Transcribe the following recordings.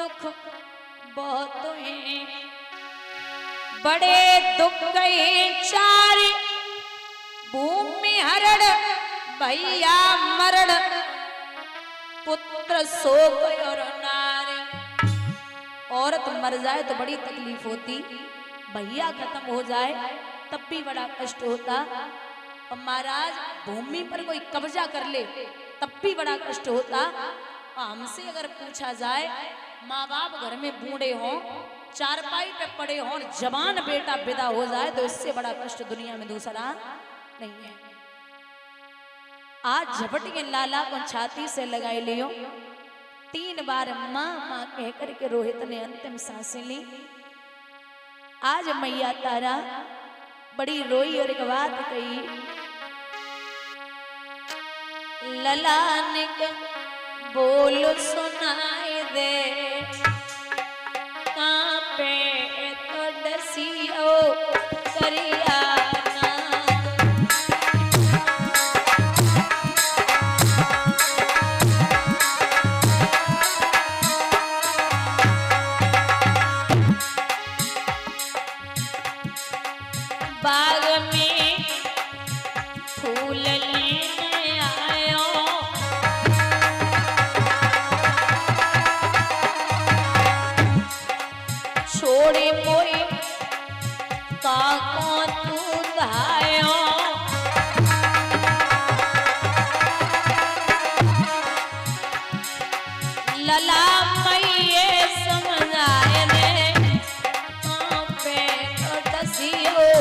दुख बहुत हैं, बड़े दुख गए चार, भूमि हरण भैया मरण, पुत्र शोक और नारी। औरत मर जाए तो बड़ी तकलीफ होती, भैया खत्म हो जाए तब भी बड़ा कष्ट होता, और महाराज भूमि पर कोई कब्जा कर ले तब भी बड़ा कष्ट होता। हमसे अगर पूछा जाए, माँ बाप घर में बूढ़े हों, चारपाई पे पड़े हों, जवान बेटा विदा हो जाए तो इससे बड़ा कष्ट दुनिया में दूसरा नहीं है। आज झपट के लाला को छाती से लगाई लियो, 3 बार माँ माँ कह करके रोहित ने अंतिम सांसें ली। आज मैया तारा बड़ी रोई और एक बात कही, ललान के बोल सुनाई दे, कांपे तो डसियो करिया बाग में फूल लेने आयो, छोड़े कोई काको तू धायो, लला मैये समझाए दे, पे तो डसियो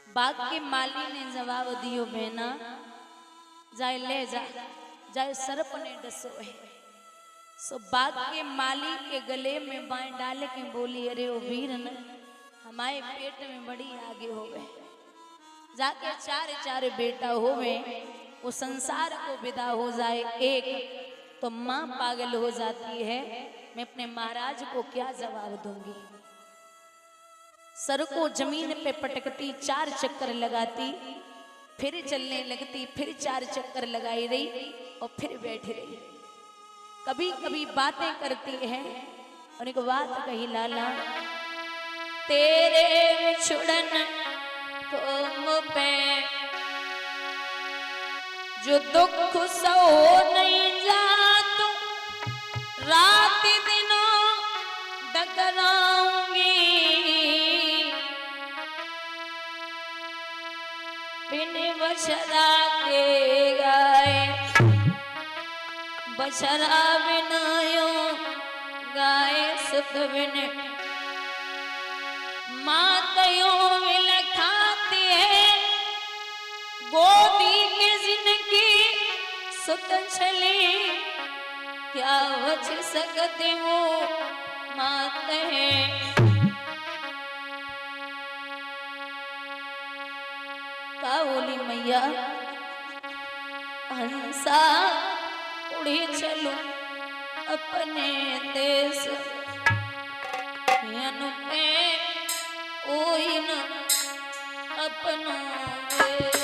बाग के माली ने जवाब दियो, बहना जाए ले जा, जाए सरप ने डसो है। सो बाग के माली के गले में बाएं डाले के बोली, अरे ओ वीर न हमारे पेट में बड़ी आगे हो गए, जाके 4 बेटा हो गए, वो संसार को विदा हो जाए एक तो माँ पागल हो जाती है, मैं अपने महाराज को क्या जवाब दूंगी। सर को जमीन पे पटकती, 4 चक्कर लगाती, फिर चलने लगती, फिर 4 चक्कर लगाई रही और फिर बैठी रही। कभी कभी बातें करती है और एक बात कही, लाला तेरे छुड़न को मुँह पे जो दुख सो नहीं जातू, रात दिनों डगराऊंगी, बिन बछड़ा के गाए, बछड़ा बिनायो गाए सुख बिन, मातयों मिल खाती है, गोदी के जिनकी सुत छली, क्या बच सकते वो मात है। का बोली मैया, हंसा उड़ी चलो अपने देश, पे ओई न अपनों देश।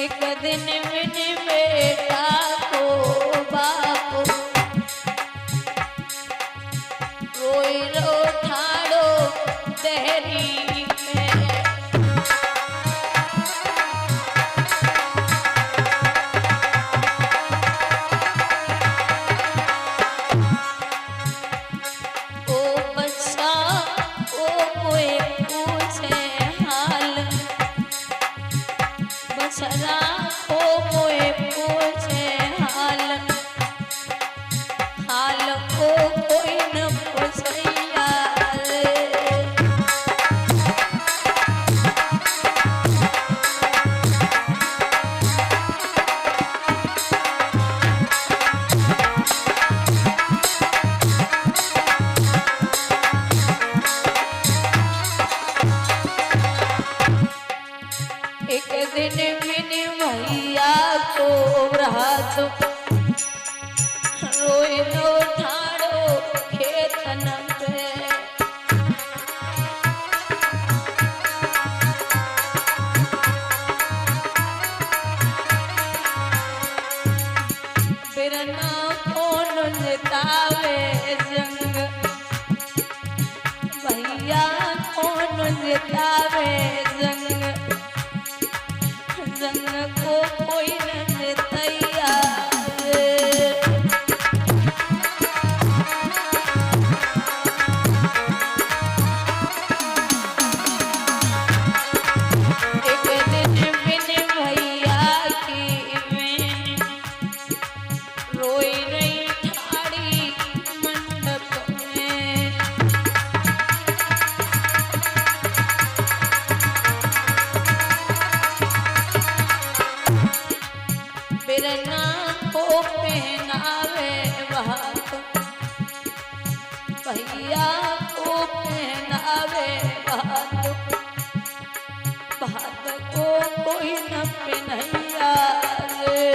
एक दिन मैंने बेटा को बाप रोई रो ठाड़ो देहरी में ओ बच्चा ओ कोई पूछे हाल बछड़ा ओ कोई पूछे हाल हाल ओ कोई न पूछैया रे एक दिन मैंने भैया को रात रोई नो ठाड़ो खेतन पे बिरना कौन जितावे जंग भैया कौन जितावे जंग जंग को कोई न जितैया रे एक दिन मैंने भैया की में रोई रही ठाड़ी मंडप में बिरना को पहनावे बात भैया को पहनावे बात बात को कोई न पहनैया रे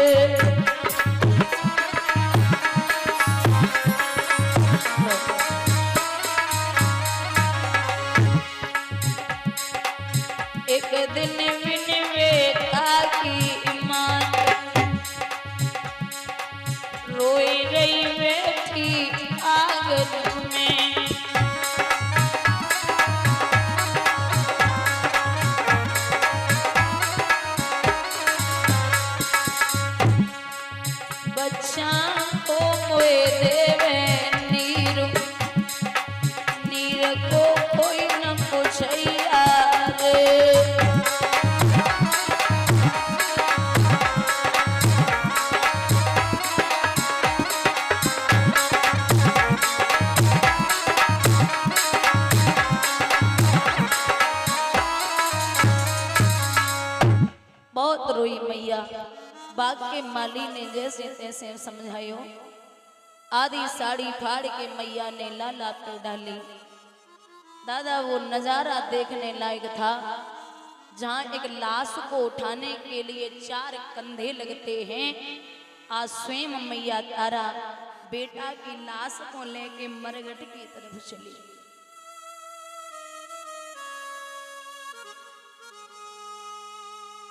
एक दिन मैंने बेटा की ईमान रोई रही बैठी आंगन में बच्चा को मोए देवे नीर नीर को कोई न पूछैया रे बहुत रोई मैया बाग के माली ने जैसे तैसे समझायो आधी साड़ी फाड़ के मैया ने लाला पे डाली दादा वो नजारा देखने लायक था जहाँ एक लाश को उठाने के लिए 4 कंधे लगते हैं आज स्वयं मैया तारा बेटा की लाश को लेके मरघट की तरफ चली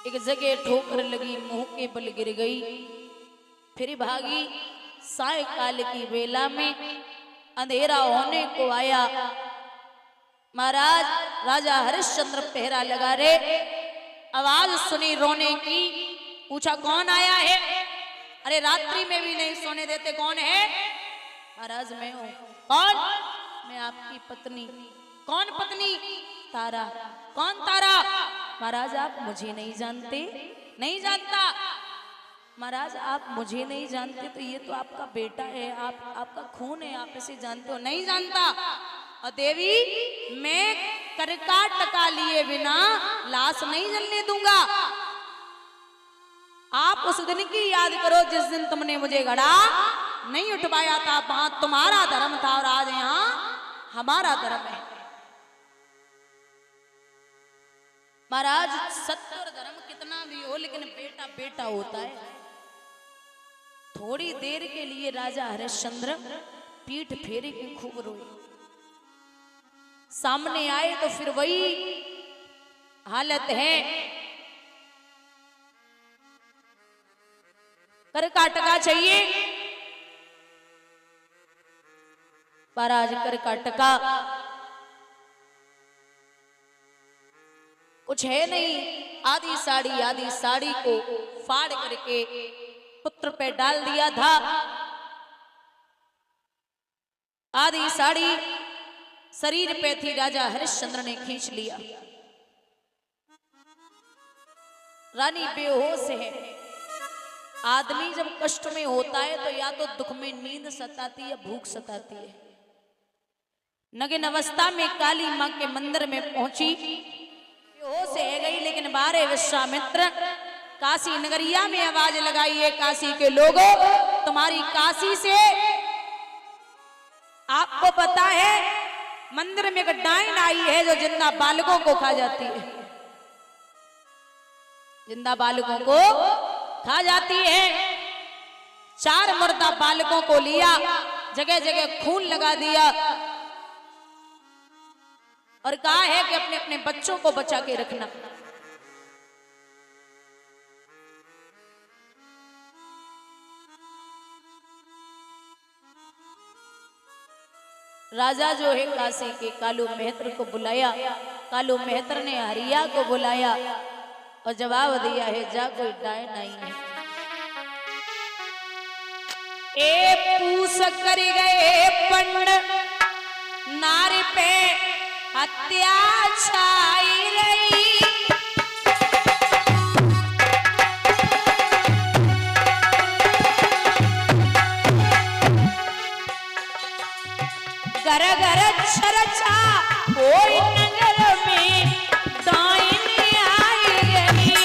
एक जगह ठोकर लगी मुंह के बल गिर गई फिर भागी सायकाल की बेला में अंधेरा होने को आया महाराज राजा हरिश्चंद्र पहरा लगा रे आवाज सुनी रोने की पूछा कौन आया है अरे रात्रि में भी नहीं सोने देते कौन है महाराज मैं हूं कौन मैं आपकी पत्नी कौन पत्नी तारा कौन तारा महाराज आप मुझे नहीं जानते नहीं जानता महाराज आप मुझे नहीं जानते तो ये तो आपका बेटा है आपका खून है आप इसे जानते हो नहीं जानता और देवी मैं करका टका लिए बिना लाश नहीं जलने दूंगा आप उस दिन की याद करो जिस दिन तुमने मुझे घड़ा नहीं उठवाया था वहां तुम्हारा धर्म था और आज यहाँ हमारा धर्म है महाराज सत्य और धर्म कितना भी हो लेकिन बेटा बेटा होता है थोड़ी देर के लिए राजा हरिश्चंद्र पीठ फेरे के खूब रोए सामने आए तो फिर वही हालत है कर का टका चाहिए, पर आज कर का टका कुछ है नहीं। आधी साड़ी को फाड़ करके पुत्र पे डाल दिया था। आधी साड़ी शरीर पे थी, राजा हरिश्चंद्र ने खींच लिया। रानी बेहोश है। आदमी जब कष्ट में होता है तो या तो दुख में नींद सताती है, भूख सताती है। नगिन अवस्था में काली मां के मंदिर में पहुंची, बेहोश है गई। लेकिन बारे विश्वामित्र काशी नगरिया में आवाज लगाई है, काशी के लोगों, तुम्हारी काशी से आपको पता है मंदिर में एक डाइन आई है जो जिंदा बालकों को खा जाती है, जिंदा बालकों को खा जाती है। 4 मुर्दा बालकों को लिया, जगह जगह खून लगा दिया और कहा है कि अपने अपने बच्चों को बचा के रखना। राजा जो है काशी के कालू मेहतर को बुलाया। कालू मेहतर ने हरिया को बुलाया और जवाब दिया है, जा कोई डाय नहीं है। ए पूस कर गए पंड नारी पे हत्या छाई रही। घर घर चर्चा कोई नगर में डाइन आई गई।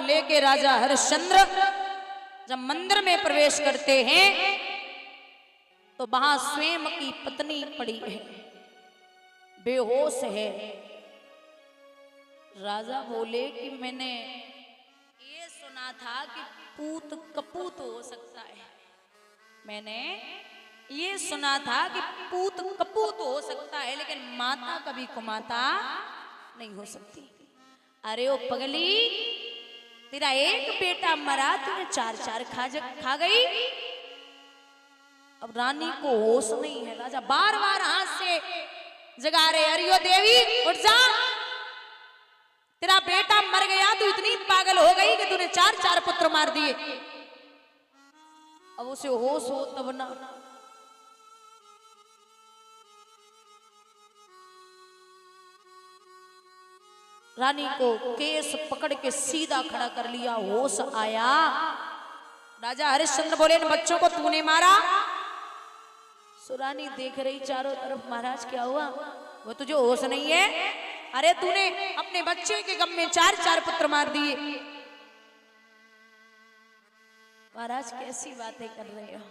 लेके राजा हरिश्चंद्र जब मंदिर में प्रवेश करते हैं तो वहां स्वयं की पत्नी पड़ी है, बेहोश है। राजा बोले कि मैंने ये सुना था कि पूत कपूत हो सकता है, मैंने ये सुना था कि पूत कपूत हो सकता है, लेकिन माता कभी कुमाता नहीं हो सकती। अरे ओ पगली, तेरा एक बेटा मरा, तूने 4-4 खा गई। अब रानी को होश नहीं है। राजा बार बार हाथ से जगा रहे, अरियो देवी उठ जा, तेरा बेटा मर गया, तू इतनी पागल हो गई कि तूने 4-4 पुत्र मार दिए। अब उसे होश हो तब ना। रानी को केस पकड़ के सीधा खड़ा कर लिया, होश आया। राजा हरिश्चंद्र बोले, इन बच्चों को तूने मारा? सो रानी देख रही चारों तरफ, महाराज क्या हुआ? वो तुझे होश नहीं है? अरे तूने अपने बच्चे के गम में 4 पुत्र मार दिए। महाराज कैसी बातें कर रहे हो?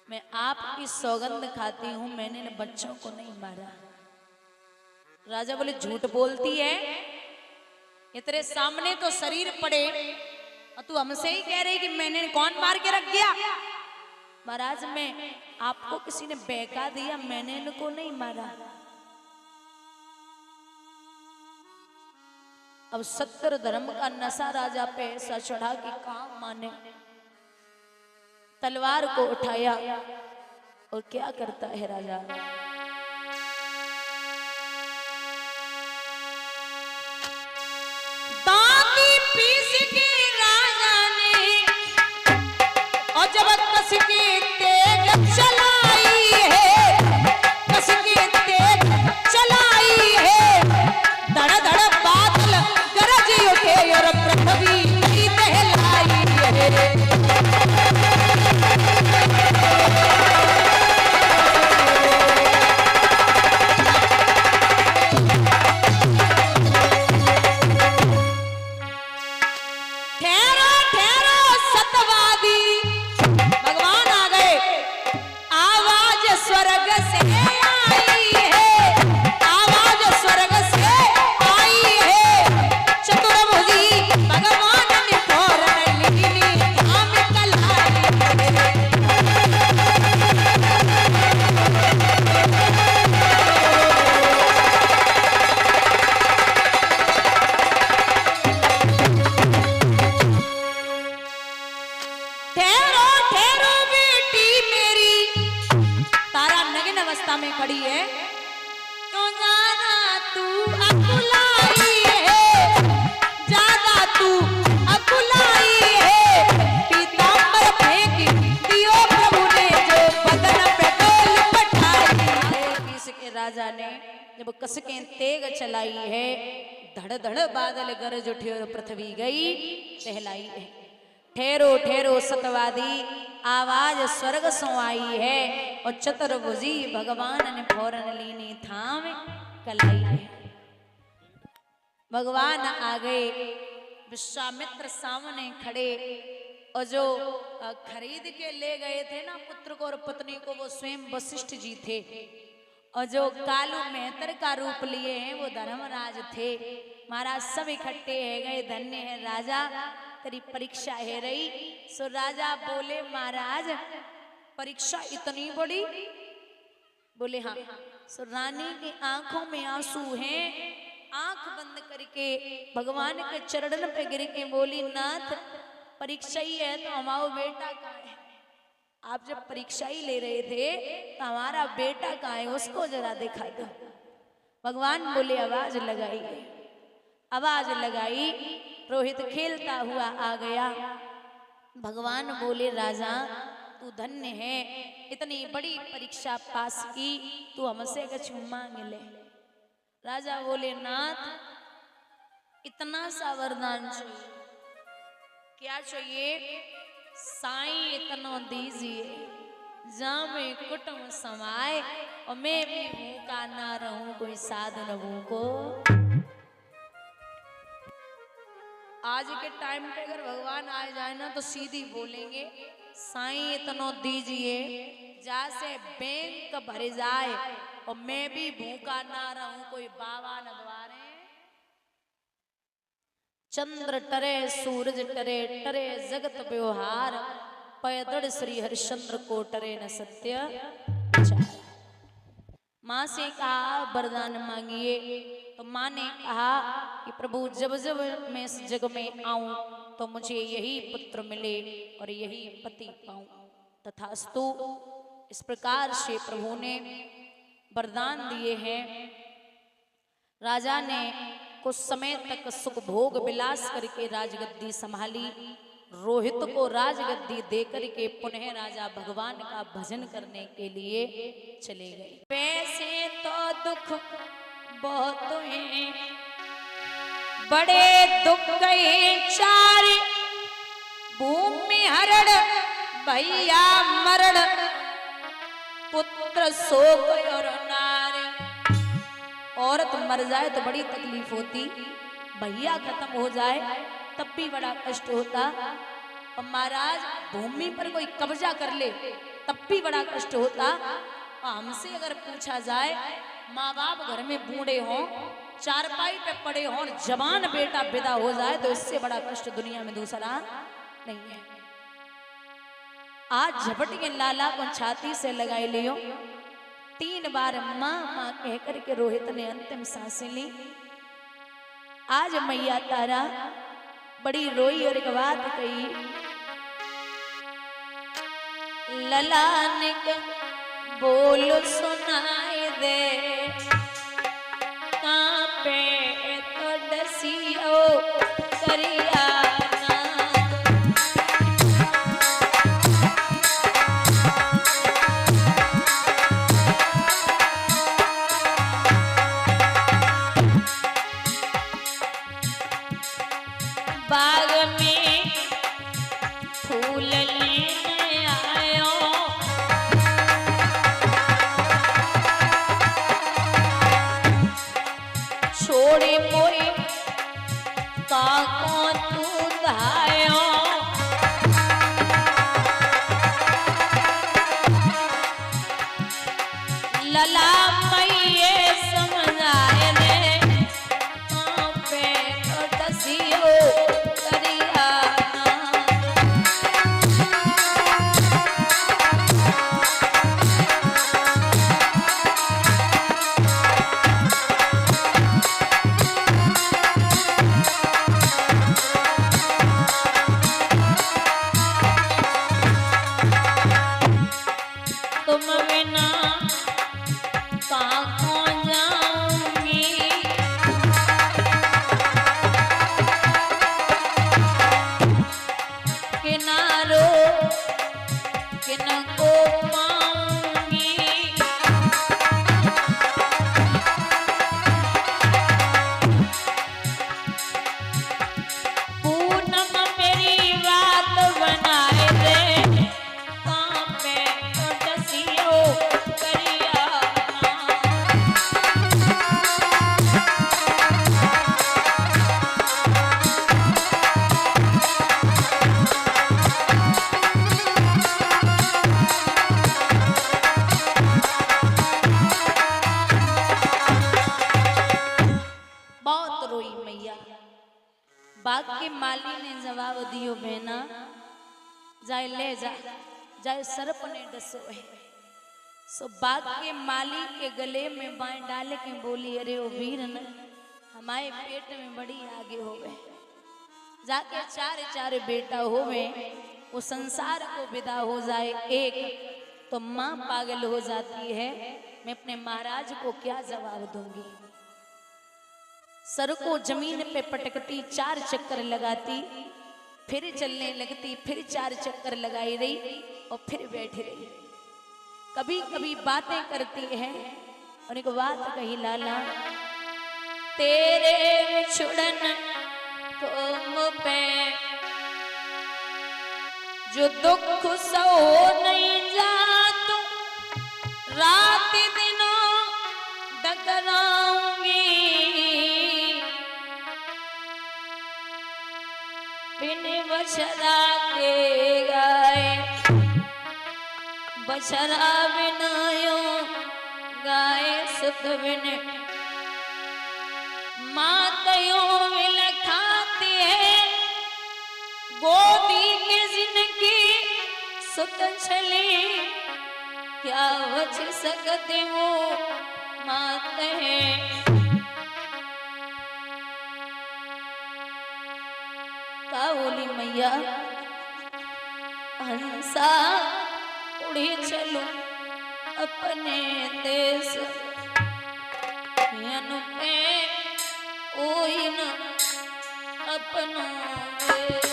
मैं आपकी सौगंध खाती हूं, मैंने इन बच्चों को नहीं मारा। राजा बोले, झूठ बोलती है? ये तेरे सामने तो शरीर पड़े और तू हमसे ही कह रही कि मैंने कौन मार के रख दिया? महाराज मैं आपको किसी ने बहका दिया, मैंने इनको नहीं मारा। अब सत्य धर्म का नशा राजा पे ऐसा चढ़ा कि काम माने। तलवार को उठाया और क्या करता है राजा? दांती पीस के राजा ने और जब कस के तेग चलाई है, कस के तेग चलाई है, धड़ धड़ बादल गरज उठे और पृथ्वी की दहलाई है। में खड़ी है, क्यों जाना तू अकुलाई है, ज्यादा तू अकुलाई है, पीतांबर फेंक दियो प्रभु ने जो बदन पे डोल पठाई। इसके राजा ने जब कसके तेग चलाई है, धड़ धड़ बादल गरज उठे और पृथ्वी गई सहलाई है। ठहरो ठहरो सतवादी, आवाज स्वर्ग सो आई है, और चतुर्भुजी भगवान ने फौरन लीनी थाम कलाई है। भगवान आ गए, विश्वामित्र सामने खड़े, और जो खरीद के ले गए थे ना पुत्र को और पत्नी को, वो स्वयं वशिष्ठ जी थे, और जो कालू मेहतर का रूप लिए हैं वो धर्मराज थे। महाराज सब इकट्ठे है गए, धन्य है राजा तेरी परीक्षा है रही। सो राजा बोले, महाराज परीक्षा इतनी बड़ी? बोले हाँ। सो रानी की आंखों में आंसू हैं, आंख बंद करके भगवान के चरणन पे गिर के बोली, नाथ परीक्षा ही है तो हमारा बेटा कहाँ है? आप जब परीक्षा ही ले रहे थे तो हमारा बेटा कहाँ है, उसको जरा दिखा दो। भगवान बोले, आवाज लगाई। आवाज लगाई, रोहित खेलता हुआ आ गया। भगवान बोले, राजा तू धन्य है, इतनी बड़ी परीक्षा पास की, तू हमसे कुछ मांग ले। राजा बोले, नाथ इतना सा वरदान चाहिए। क्या चाहिए? साईं इतना दीजिए, जहाँ में कुटुंब समाए और मैं भी भूखा ना रहूं, कोई साधन भूखो। आज के टाइम पे अगर भगवान आ जाए ना तो सीधी बोलेंगे, साईं इतना दीजिए जैसे बैंक भर जाए और मैं भी भूखा ना रहूं, कोई बाबा न द्वारे। चंद्र टरे सूरज टरे, टरे जगत व्यवहार, पैदड़ श्री हरिश्चंद्र को टरे न सत्य विचार। माँ से कहा वरदान मांगिए, तो माँ ने कहा कि प्रभु जब जब मैं इस जग में आऊं तो मुझे यही पुत्र मिले और यही पति पाऊं। तथास्तु इस प्रकार से प्रभु ने वरदान दिए हैं। राजा ने कुछ समय तक सुख भोग विलास करके राजगद्दी संभाली। रोहित को राजगद्दी देकर के पुनः राजा भगवान का भजन करने के लिए चले गए। पैसे तो दुख बहुत हैं, बड़े दुख गए चार भूमि हरण भैया मरण पुत्र शोक और नारी। औरत मर जाए तो बड़ी तकलीफ होती, भैया खत्म हो जाए तब भी बड़ा कष्ट होता, और महाराज भूमि पर कोई कब्जा कर ले तब भी बड़ा कष्ट होता। हमसे अगर पूछा जाए माँ बाप घर में बूढ़े हों, चारपाई पे पड़े हों, जवान बेटा विदा हो जाए तो इससे बड़ा कष्ट दुनिया में दूसरा नहीं है। आज झपट के लाला को छाती से लगाई लियो, 3 बार माँ माँ कह करके रोहित ने अंतिम सांसें ली। आज मैया तारा बड़ी रोई और एक बात कही, ललानिक बोल सुनाई दे कांपे तो डसियो करिया बाग में फूल लेने आयो, छोड़े कोई काको तू धायो, लला मैये समझाए दे पे तो डसियो करिया तुम बिना काको जाऊंगी, किनारो किनको पाऊंगी, पूनम मेरी बात बनाए दे कांपे तो डसियो करिया बहुत रोई मैया। बाग के माली ने जवाब दियो, बहना जाए ले जा, जाए सर्प ने डसो है। सो बाग के माली के गले में बाएं डाले के बोली, अरे ओ वीर न हमारे पेट में बड़ी आगे हो गए, जाके 4 बेटा होवे, वो संसार को विदा हो जाए एक तो माँ पागल हो जाती है, मैं अपने महाराज को क्या जवाब दूंगी। सर को जमीन पे पटकती, 4 चक्कर लगाती, फिर चलने लगती, फिर 4 चक्कर लगाई रही और फिर बैठी रही। कभी कभी बातें करती है और एक बात कही, लाला तेरे छुड़न को मुँह पे जो दुख सो नहीं जातो, रात दिनों डगराऊंगी, बिन बछड़ा के गाए बछड़ा बिनायो गाए सुख बिन, मातयों मिल खाती है गोदी के जिनकी सुत छली, क्या बच सकती वो मात है। का बोली मैया, हंसा उड़ी चलो अपने देश, पे ओई न अपनों देश।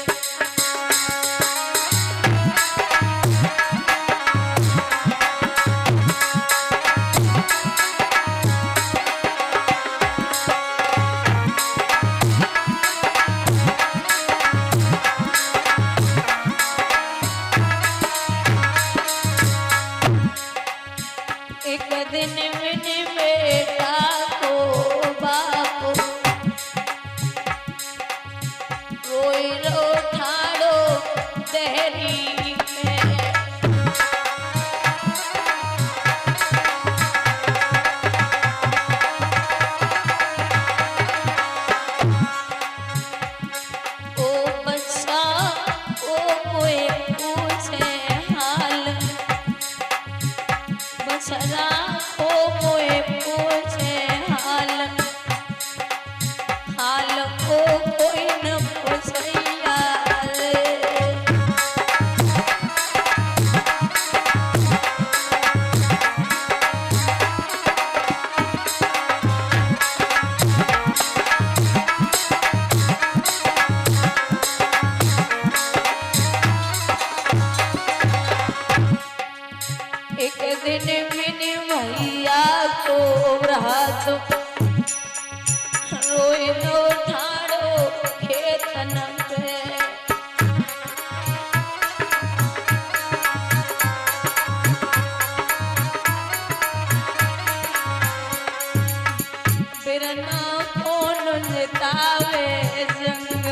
बिरना कौन जितावे जंग,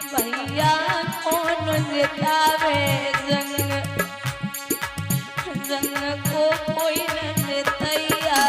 भैया कौन जितावे जंग, जंग को कोई न जितैया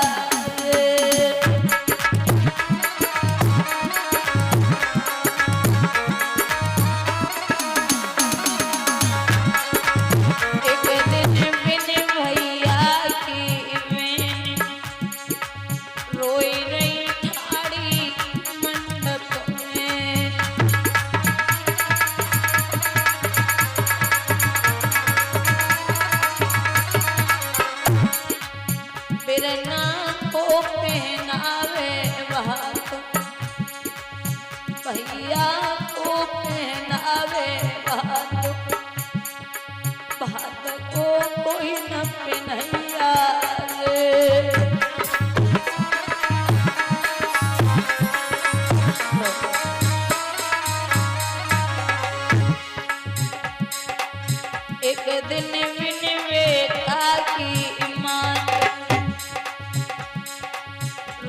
बिरना को पहनावे बात, भैया को पहनावे बात, बात को कोई न पहनैया एक दिन विनवेता की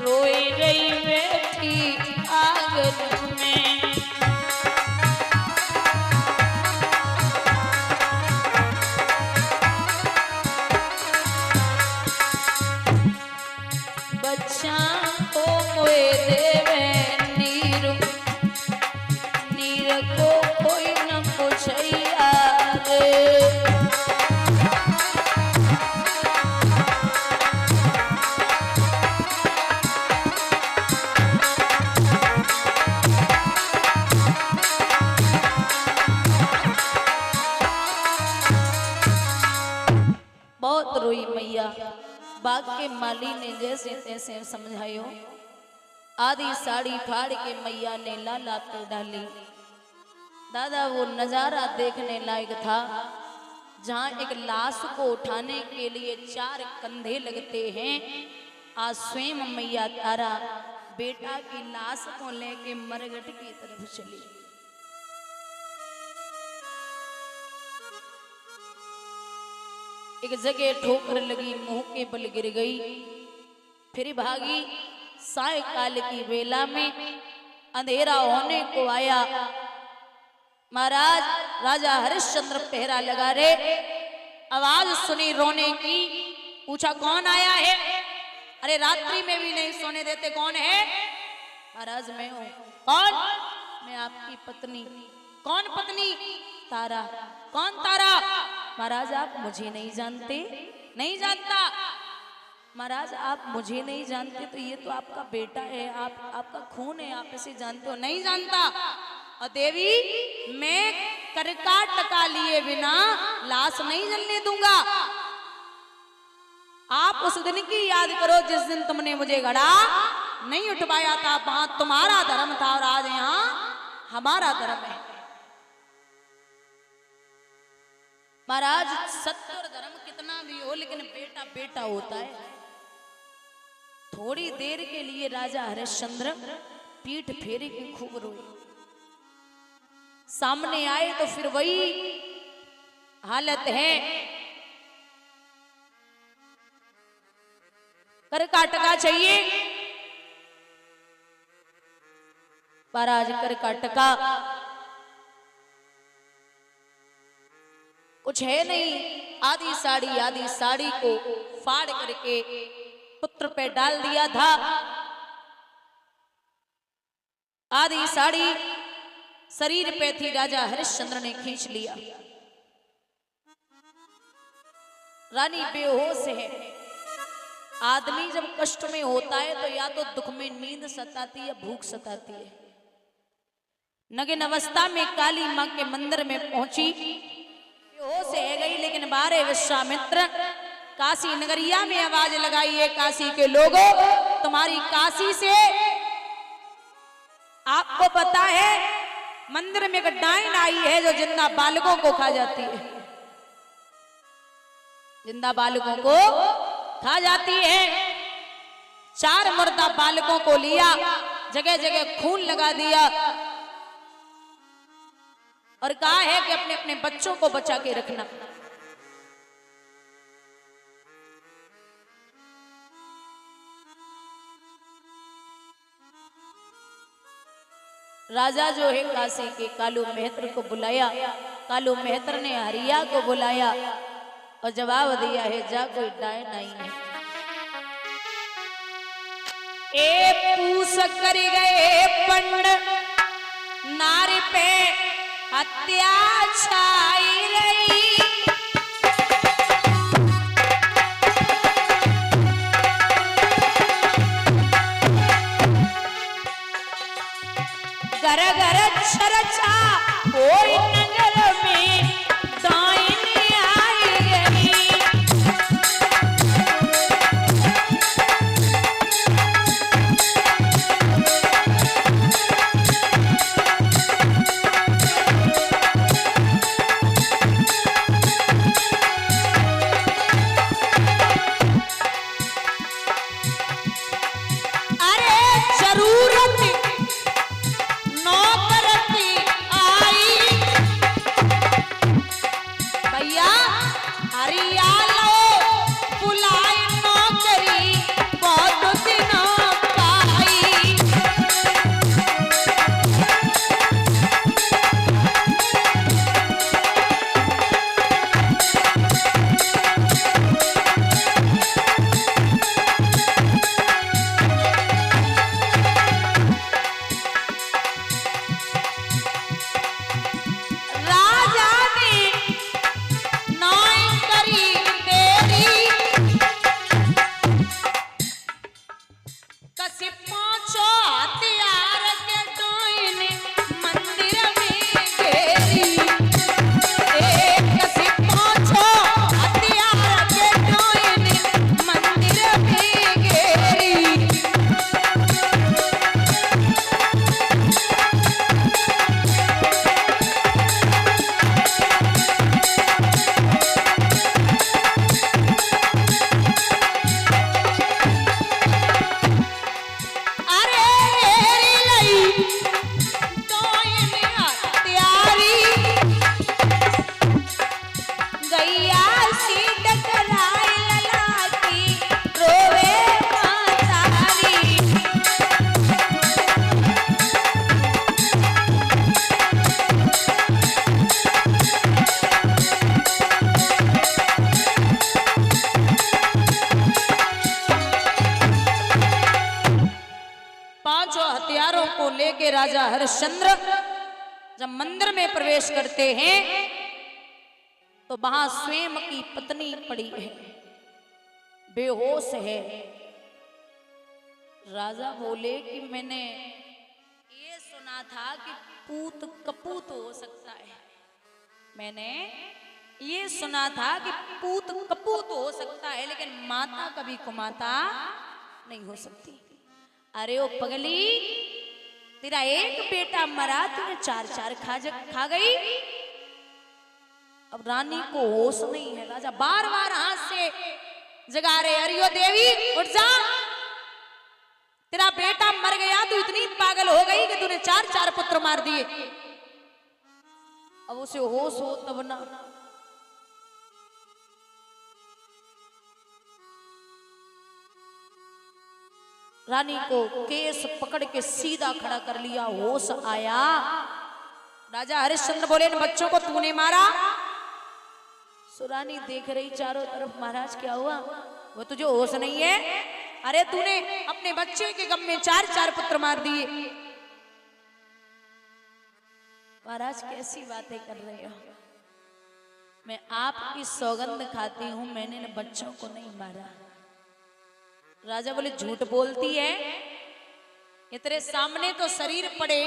रोई रही बैठी आंगन में, बच्चा को मोए देवे नीर, नीर को कोई न पूछैया रे रोई मैया। बाग के माली ने जैसे तैसे समझायो, आधी साड़ी फाड़ के मैया ने लाला पे डाली। दादा वो नजारा देखने लायक था जहाँ एक लाश को उठाने के लिए 4 कंधे लगते हैं। आज स्वयं मैया तारा बेटा की लाश को लेके मरघट की तरफ चली। एक जगह ठोकर लगी, मुंह के बल गिर गई, फिर भागी। सायकाल की बेला में अंधेरा होने को आया। महाराज राजा हरिश्चंद्र पहरा लगा रहे। आवाज सुनी रोने की, पूछा कौन आया है? अरे रात्रि में भी नहीं सोने देते, कौन है? महाराज मैं हूं। कौन? मैं आपकी पत्नी। कौन पत्नी? तारा। कौन तारा? महाराज आप मुझे नहीं जानते? नहीं जानता। महाराज आप मुझे नहीं जानते तो ये तो आपका बेटा है, आपका खून है, आप इसे जानते हो? नहीं जानता। और देवी मैं करका टका लिए बिना लाश नहीं जलने दूंगा। आप उस दिन की याद करो जिस दिन तुमने मुझे घड़ा नहीं उठवाया था। वहां तुम्हारा धर्म था और आज यहाँ हमारा धर्म है। महाराज सत्य और धर्म कितना भी हो लेकिन बेटा बेटा होता है। थोड़ी देर के लिए राजा हरिश्चंद्र पीठ फेरे के खूब रोए। सामने आए तो फिर वही हालत है। करका टका चाहिए। महाराज करका टका कुछ है नहीं। आधी साड़ी को फाड़ करके पुत्र पे डाल दिया था। आधी साड़ी शरीर पे थी, राजा हरिश्चंद्र ने खींच लिया। रानी बेहोश है। आदमी जब कष्ट में होता है तो या तो दुख में नींद सताती है या भूख सताती है। नगिन अवस्था में काली मां के मंदिर में पहुंची, बेहोश है गई। लेकिन बारे विश्वामित्र काशी नगरिया में आवाज लगाई है, काशी के लोगों तुम्हारी काशी से आपको पता है मंदिर में एक डाइन आई है जो जिंदा बालकों को खा जाती है। जिंदा बालकों को खा जाती है। 4 मुर्दा बालकों को लिया, जगह जगह खून लगा दिया और कहा है कि अपने अपने बच्चों को बचा के रखना। राजा जो है काशी के कालू मेहतर को बुलाया। कालू मेहतर ने हरिया को बुलाया और जवाब दिया है जा कोई डाय नहीं है। ए पूस कर गए पंड नारी पे हत्या छाई रही। घर घर चर्चा कोई नगर में डायनी आई गई। लेके राजा हरिश्चंद्र जब मंदिर में प्रवेश करते हैं तो वहां स्वयं की पत्नी पड़ी है, बेहोश है। राजा बोले कि मैंने ये सुना था कि पूत कपूत हो सकता है, मैंने ये सुना था कि पूत कपूत हो सकता है, लेकिन माता कभी कुमाता नहीं हो सकती। अरे ओ पगली, तेरा एक बेटा मरा, तूने चार चार खा गई। अब रानी को होश नहीं है। राजा बार बार हाथ से जगा रहे, अरियो देवी उठ जा, तेरा बेटा मर गया, तू इतनी पागल हो गई कि तूने चार चार पुत्र मार दिए। अब उसे होश हो तब ना। रानी को केस पकड़ के सीधा खड़ा कर लिया, होश आया। राजा हरिश्चंद्र बोले, इन बच्चों को तूने मारा? सुरानी देख रही चारों तरफ, महाराज क्या हुआ? वो तुझे होश नहीं है? अरे तूने अपने बच्चे के गम में चार चार पुत्र मार दिए। महाराज कैसी बातें कर रहे हो? मैं आपकी सौगंध खाती हूं, मैंने इन बच्चों को नहीं मारा। राजा बोले, झूठ बोलती है, ये तेरे सामने तो शरीर पड़े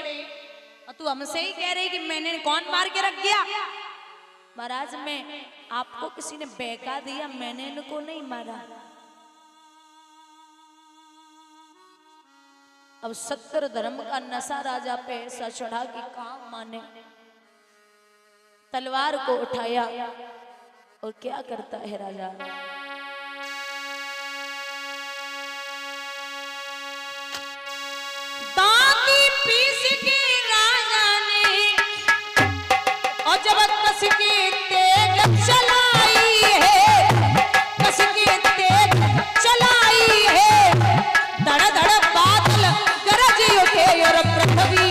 और तू हमसे ही कह रही कि मैंने कौन मार के रख दिया? महाराज मैं आपको किसी ने बहका दिया, मैंने इनको नहीं मारा। अब सत्तर धर्म का नशा राजा पे ऐसा चढ़ा कि काम माने। तलवार को उठाया और क्या करता है राजा, जब कस की तेज चलाई है, कस की तेज चलाई है, धड़ धड़ बादल गरज उठे और पृथ्वी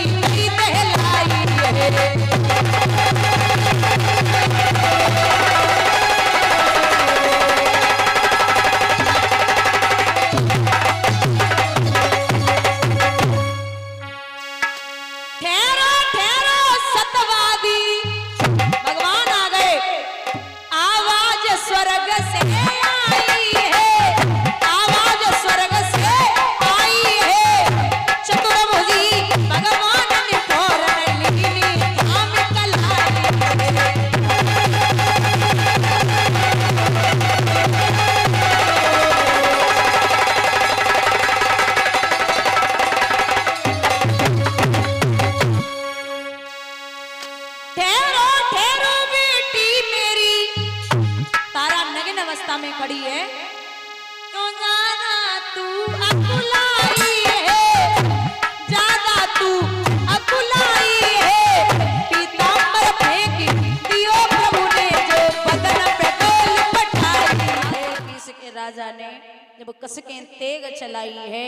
कसके तेग चलाई है,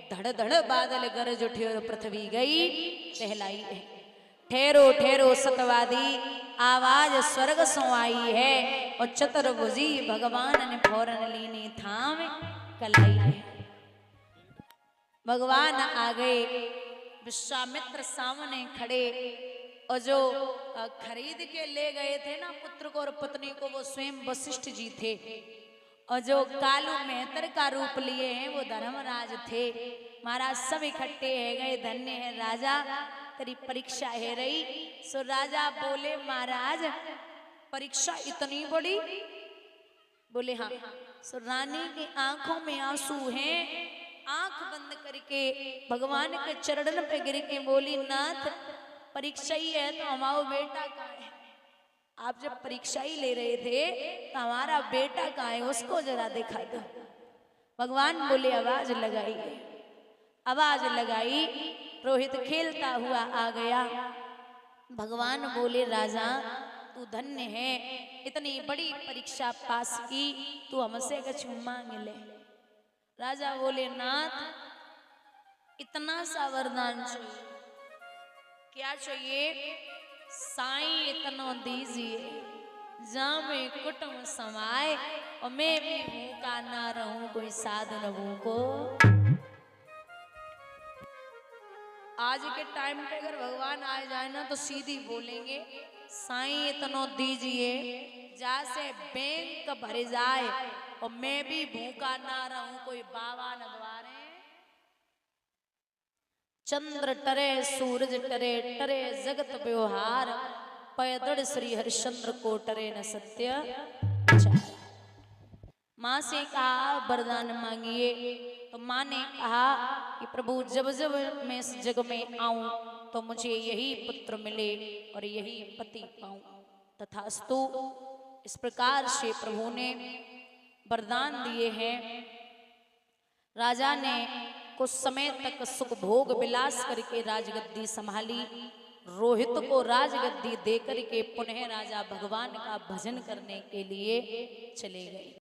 धड़ धड़ बादल गरज उठे और पृथ्वी गई टहलाई है। ठहरो ठहरो सतवादी आवाज स्वर्ग सो आई है, और चतुर्भुजी भगवान ने फौरन लीनी थाम कलाई है। भगवान आ गए, विश्वामित्र सामने खड़े, और जो खरीद के ले गए थे ना पुत्र को और पत्नी को, वो स्वयं वशिष्ठ जी थे। और जो कालू मेहतर का रूप लिए हैं वो धर्मराज थे। महाराज सब इकट्ठे है गए, धन्य है राजा तेरी परीक्षा है रही। सो राजा बोले महाराज परीक्षा इतनी बड़ी? बोले हाँ। सो रानी की आंखों में आंसू हैं, आंख बंद करके भगवान के चरणों पे गिर के बोली नाथ परीक्षा ही है तो हमारा बेटा कहाँ है? आप जब परीक्षा ही ले रहे थे तो हमारा बेटा कहाँ है, उसको जरा दिखा दो। भगवान बोले आवाज लगाई, आवाज लगाई, रोहित खेलता हुआ आ गया। भगवान बोले राजा तू धन्य है, इतनी बड़ी परीक्षा पास की, तू हमसे कुछ मांग ले। राजा बोले नाथ इतना सा वरदान चाहिए। क्या चाहिए? साईं इतना दीजिए जहाँ में कुटुंब समाए, और मैं भी भूखा ना रहूं, कोई साधु न भूखो। आज के टाइम पे अगर भगवान आ जाए ना तो सीधी बोलेंगे साईं इतना दीजिए जहाँ से बैंक भर जाए, और मैं भी भूखा ना रहूं, कोई बाबा न द्वारे। चंद्र टरे सूरज टरे, टरे जगत व्यवहार, पैदड़ श्री हरिश्चंद्र को टरे न सत्य विचार। माँ से कहा वरदान मांगिए, तो माँ ने कहा कि प्रभु जब जब मैं इस जग में आऊं तो मुझे यही पुत्र मिले और यही पति पाऊं। तथास्तु इस प्रकार से प्रभु ने वरदान दिए हैं। राजा ने कुछ समय तक सुख भोग विलास करके राजगद्दी संभाली। रोहित को राजगद्दी देकर के पुनः राजा भगवान का भजन करने के लिए चले गए।